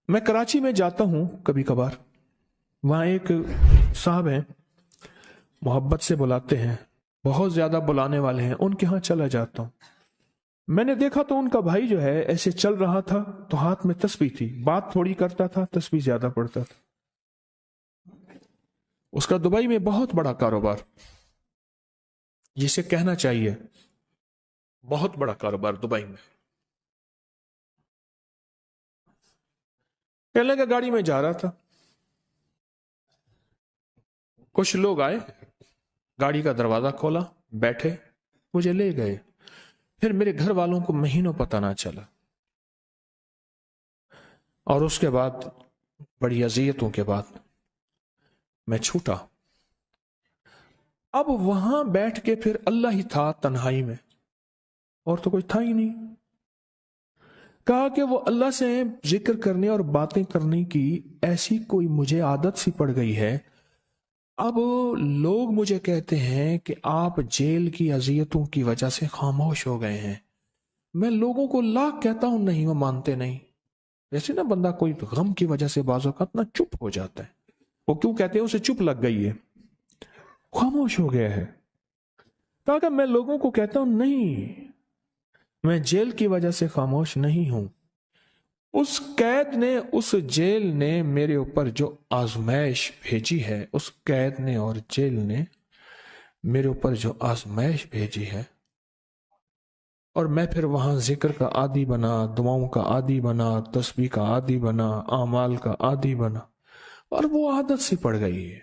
میں کراچی میں جاتا ہوں کبھی کبھار، وہاں ایک صاحب ہیں، محبت سے بلاتے ہیں، بہت زیادہ بلانے والے ہیں، ان کے ہاں چلا جاتا ہوں۔ میں نے دیکھا تو ان کا بھائی جو ہے ایسے چل رہا تھا تو ہاتھ میں تسبیح تھی، بات تھوڑی کرتا تھا، تسبیح زیادہ پڑھتا تھا۔ اس کا دبئی میں بہت بڑا کاروبار، جسے کہنا چاہیے بہت بڑا کاروبار دبئی میں۔ کہنے لگا گاڑی میں جا رہا تھا، کچھ لوگ آئے، گاڑی کا دروازہ کھولا، بیٹھے، مجھے لے گئے۔ پھر میرے گھر والوں کو مہینوں پتہ نہ چلا، اور اس کے بعد بڑی اذیتوں کے بعد میں چھوٹا۔ اب وہاں بیٹھ کے پھر اللہ ہی تھا تنہائی میں، اور تو کوئی تھا ہی نہیں۔ کہا کہ وہ اللہ سے ذکر کرنے اور باتیں کرنے کی ایسی کوئی مجھے عادت سی پڑ گئی ہے، اب لوگ مجھے کہتے ہیں کہ آپ جیل کی اذیتوں کی وجہ سے خاموش ہو گئے ہیں۔ میں لوگوں کو لاکھ کہتا ہوں، نہیں، وہ مانتے نہیں۔ جیسے نا بندہ کوئی غم کی وجہ سے بعض اوقات نا چپ ہو جاتا ہے، وہ کیوں کہتے ہیں؟ اسے چپ لگ گئی ہے، خاموش ہو گیا ہے۔ کہا کہ میں لوگوں کو کہتا ہوں، نہیں، میں جیل کی وجہ سے خاموش نہیں ہوں۔ اس قید نے، اس جیل نے میرے اوپر جو آزمائش بھیجی ہے، اس قید نے اور جیل نے میرے اوپر جو آزمائش بھیجی ہے، اور میں پھر وہاں ذکر کا عادی بنا، دعاؤں کا عادی بنا، تسبیح کا عادی بنا، اعمال کا عادی بنا، اور وہ عادت سی پڑ گئی ہے،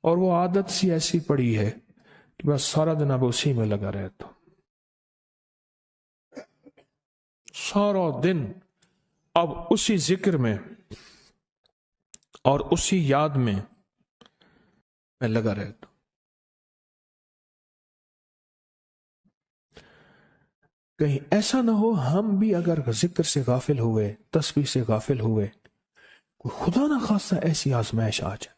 اور وہ عادت سی ایسی پڑی ہے کہ بس سارا دن اب اسی میں لگا رہتا ہوں، سارا دن اب اسی ذکر میں اور اسی یاد میں لگا رہتا ہوں۔ کہیں ایسا نہ ہو ہم بھی اگر ذکر سے غافل ہوئے، تسبیح سے غافل ہوئے، کوئی خدا نہ خواستہ ایسی آزمائش آ جائے،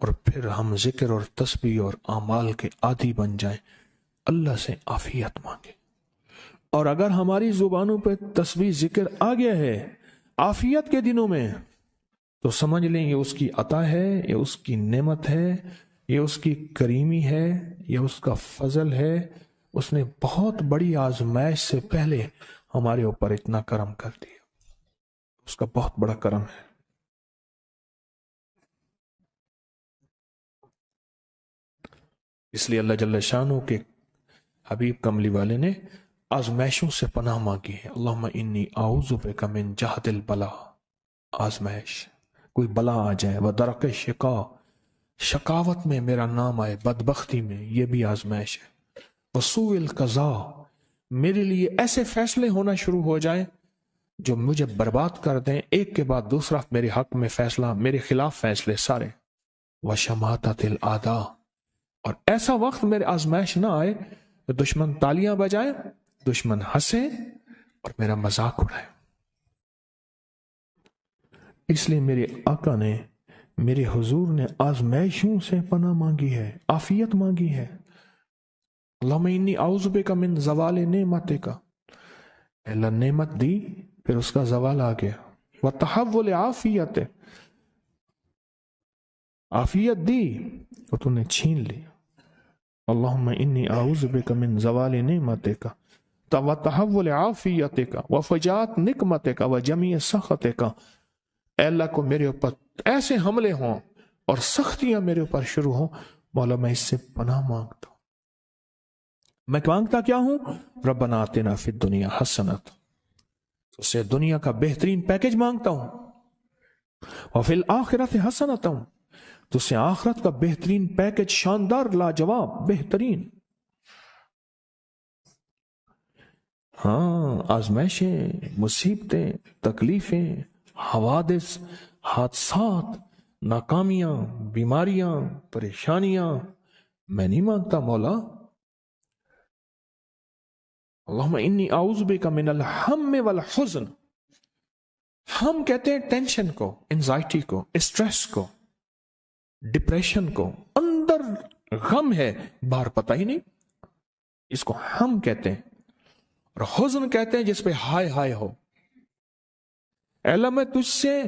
اور پھر ہم ذکر اور تسبیح اور اعمال کے عادی بن جائیں، اللہ سے عافیت مانگے۔ اور اگر ہماری زبانوں پہ تسبیح ذکر آ گیا ہے عافیت کے دنوں میں، تو سمجھ لیں یہ اس کی عطا ہے، یہ اس کی نعمت ہے، یہ اس کی کریمی ہے، یہ اس کا فضل ہے۔ اس نے بہت بڑی آزمائش سے پہلے ہمارے اوپر اتنا کرم کر دیا، اس کا بہت بڑا کرم ہے۔ اس لیے اللہ جل شانہ کے حبیب کملی والے نے آزمائشوں سے پناہ مانگی ہے۔ اللہم انی اعوذ بک من جہد البلاء، آزمائش، کوئی بلا آ جائے، ودرک شقا، شقاوت میں میرا نام آئے، بدبختی میں، یہ بھی آزمائش ہے۔ وسوء القضاء، میرے لیے ایسے فیصلے ہونا شروع ہو جائیں جو مجھے برباد کر دیں، ایک کے بعد دوسرا میرے حق میں فیصلہ، میرے خلاف فیصلے سارے۔ وشماتت الاعداء، اور ایسا وقت میرے آزمائش نہ آئے کہ دشمن تالیاں بجائے، دشمن ہنسے اور میرا مذاق اڑائے۔ اس لیے میرے آقا نے، میرے حضور نے آزمائشوں سے پناہ مانگی ہے، عافیت مانگی ہے۔ اللہم انی اعوذ بک من زوال نعمتک، اللہ نعمت دی پھر اس کا زوال آ گیا، وتحول عافیت، عافیت دی اور تو نے چھین لی۔ اللہم انی اعوذ بک من زوال نعمتک وتحول عافیتک وفجاءت نقمتک وجمیع سخطک، اے اللہ کو میرے اوپر ایسے حملے ہوں اور سختیاں میرے اوپر شروع ہوں، مولا میں اس سے پناہ مانگتا ہوں۔ میں مانگتا کیا ہوں؟ ربنا آتنا فی الدنیا حسنۃ، اس سے دنیا کا بہترین پیکج مانگتا ہوں، وفی الآخرۃ حسنۃ، تو اس سے آخرت کا بہترین پیکج، شاندار، لاجواب، بہترین۔ ہاں، آزمائشیں، مصیبتیں، تکلیفیں، حوادث، حادثات، ناکامیاں، بیماریاں، پریشانیاں، میں نہیں مانگتا مولا۔ اللہم انی اعوذ بک من الہم والحزن، ہم کہتے ہیں ٹینشن کو، انزائٹی کو، اسٹریس کو، ڈپریشن کو، اندر غم ہے باہر پتہ ہی نہیں، اس کو ہم کہتے ہیں۔ اور حزن کہتے ہیں جس پہ ہائے ہائے ہو، اے اللہ میں تجھ سے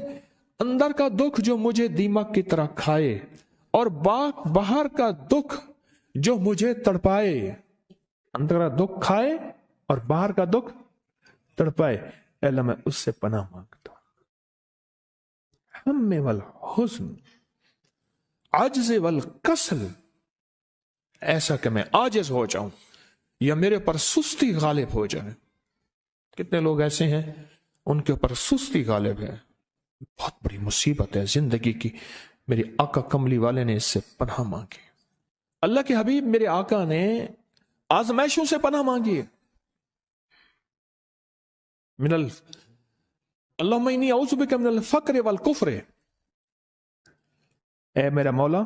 اندر کا دکھ جو مجھے دیمک کی طرح کھائے اور باہر کا دکھ جو مجھے تڑپائے، اندر کا دکھ کھائے اور باہر کا دکھ تڑپائے، اے اللہ میں اس سے پناہ مانگتا ہوں۔ ہم والحزن، عجز والکسل، ایسا کہ میں عاجز ہو جاؤں یا میرے پر سستی غالب ہو جائے۔ کتنے لوگ ایسے ہیں ان کے اوپر سستی غالب ہے، بہت بڑی مصیبت ہے زندگی کی۔ میرے آقا کملی والے نے اس سے پناہ مانگی، اللہ کے حبیب میرے آقا نے آزمائشوں سے پناہ مانگی۔ اللہم انی اعوذ بک من الفقر والکفر، اے میرا مولا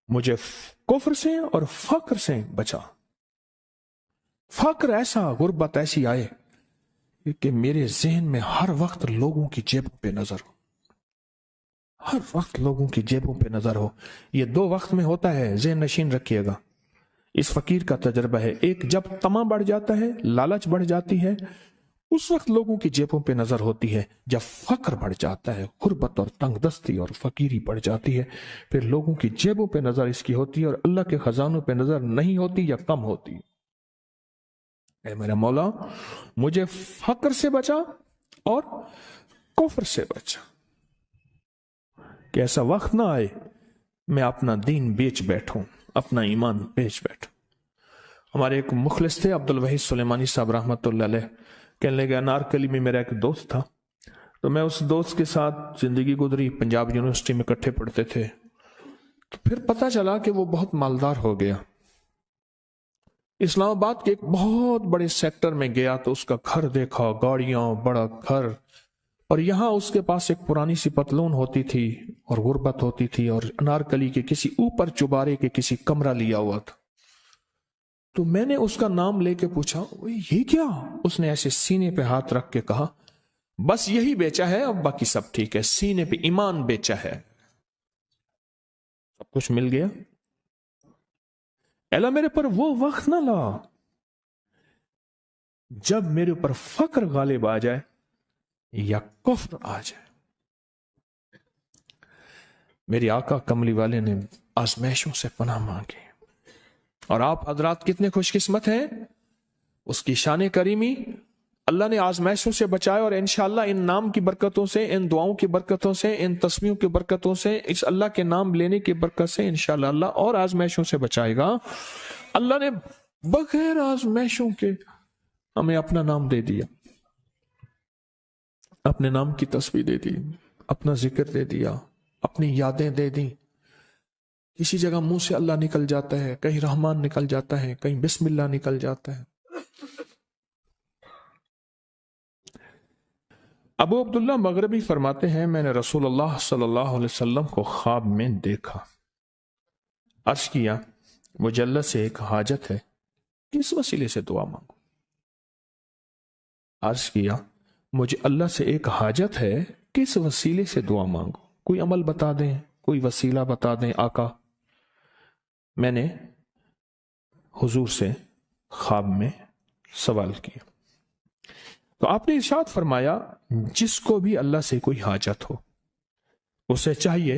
مجھے کفر سے اور فقر سے بچا۔ فقر ایسا، غربت ایسی آئے کہ میرے ذہن میں ہر وقت لوگوں کی جیبوں پہ نظر ہو، ہر وقت لوگوں کی جیبوں پہ نظر ہو۔ یہ دو وقت میں ہوتا ہے، ذہن نشین رکھیے گا۔ اس فقیر کا تجربہ ہے، ایک جب طمع بڑھ جاتا ہے، لالچ بڑھ جاتی ہے، اس وقت لوگوں کی جیبوں پہ نظر ہوتی ہے۔ جب فقر بڑھ جاتا ہے، غربت اور تنگ دستی اور فقیری بڑھ جاتی ہے، پھر لوگوں کی جیبوں پہ نظر اس کی ہوتی ہے اور اللہ کے خزانوں پہ نظر نہیں ہوتی یا کم ہوتی۔ اے میرا مولا مجھے فقر سے بچا اور کفر سے بچا، کہ ایسا وقت نہ آئے میں اپنا دین بیچ بیٹھوں، اپنا ایمان بیچ بیٹھوں۔ ہمارے ایک مخلص تھے عبد الوحید سلیمانی صاحب رحمۃ اللہ علیہ، کہنے لگے انارکلی میں میرا ایک دوست تھا، تو میں اس دوست کے ساتھ زندگی گزری، پنجاب یونیورسٹی میں اکٹھے پڑھتے تھے، تو پھر پتہ چلا کہ وہ بہت مالدار ہو گیا۔ اسلام آباد کے ایک بہت بڑے سیکٹر میں گیا تو اس کا گھر دیکھا، گاڑیاں، بڑا گھر، اور یہاں اس کے پاس ایک پرانی سی پتلون ہوتی تھی اور غربت ہوتی تھی، اور انارکلی کے کسی اوپر چبارے کے کسی کمرہ لیا ہوا تھا۔ تو میں نے اس کا نام لے کے پوچھا یہ کیا؟ اس نے ایسے سینے پہ ہاتھ رکھ کے کہا بس یہی بیچا ہے، اب باقی سب ٹھیک ہے، سینے پہ ایمان بیچا ہے، سب کچھ مل گیا۔ اللہ میرے پر وہ وقت نہ لا جب میرے اوپر فقر غالب آ جائے یا کفر آ جائے۔ میری آقا کملی والے نے آزمائشوں سے پناہ مانگی، اور آپ حضرات کتنے خوش قسمت ہیں، اس کی شان کریمی اللہ نے آزمائشوں سے بچائے، اور انشاءاللہ ان نام کی برکتوں سے، ان دعاؤں کی برکتوں سے، ان تسبیحوں کی برکتوں سے، اس اللہ کے نام لینے کی برکت سے انشاءاللہ اللہ اور آزمائشوں سے بچائے گا۔ اللہ نے بغیر آزمائشوں کے ہمیں اپنا نام دے دیا، اپنے نام کی تسبیح دے دی، اپنا ذکر دے دیا، اپنی یادیں دے دیں۔ کسی جگہ منہ سے اللہ نکل جاتا ہے، کہیں رحمان نکل جاتا ہے، کہیں بسم اللہ نکل جاتا ہے۔ ابو عبداللہ مغربی فرماتے ہیں میں نے رسول اللہ صلی اللہ علیہ وسلم کو خواب میں دیکھا، عرض کیا مجھے اللہ سے ایک حاجت ہے، کس وسیلے سے دعا مانگوں؟ عرض کیا مجھے اللہ سے ایک حاجت ہے، کس وسیلے سے دعا مانگوں؟ کوئی عمل بتا دیں، کوئی وسیلہ بتا دیں آقا۔ میں نے حضور سے خواب میں سوال کیا تو آپ نے ارشاد فرمایا جس کو بھی اللہ سے کوئی حاجت ہو اسے چاہیے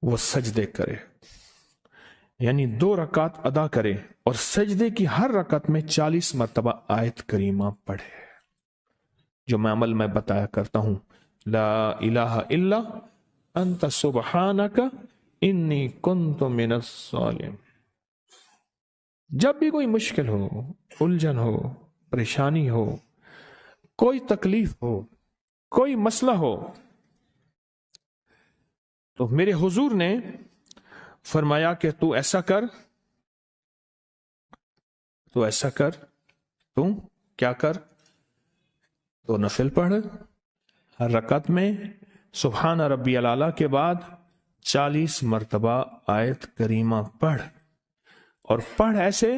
وہ سجدے کرے، یعنی 2 رکعت ادا کرے اور سجدے کی ہر رکعت میں 40 مرتبہ آیت کریمہ پڑھے، جو میں عمل میں بتایا کرتا ہوں، لا الہ الا انت سبحانک انی کنت من الظالمین۔ جب بھی کوئی مشکل ہو، الجھن ہو، پریشانی ہو، کوئی تکلیف ہو، کوئی مسئلہ ہو، تو میرے حضور نے فرمایا کہ تو ایسا کر، تو ایسا کر، تو کیا کر، تو نفل پڑھ، ہر رکعت میں سبحان ربی الاعلیٰ کے بعد 40 مرتبہ آیت کریمہ پڑھ، اور پڑھ ایسے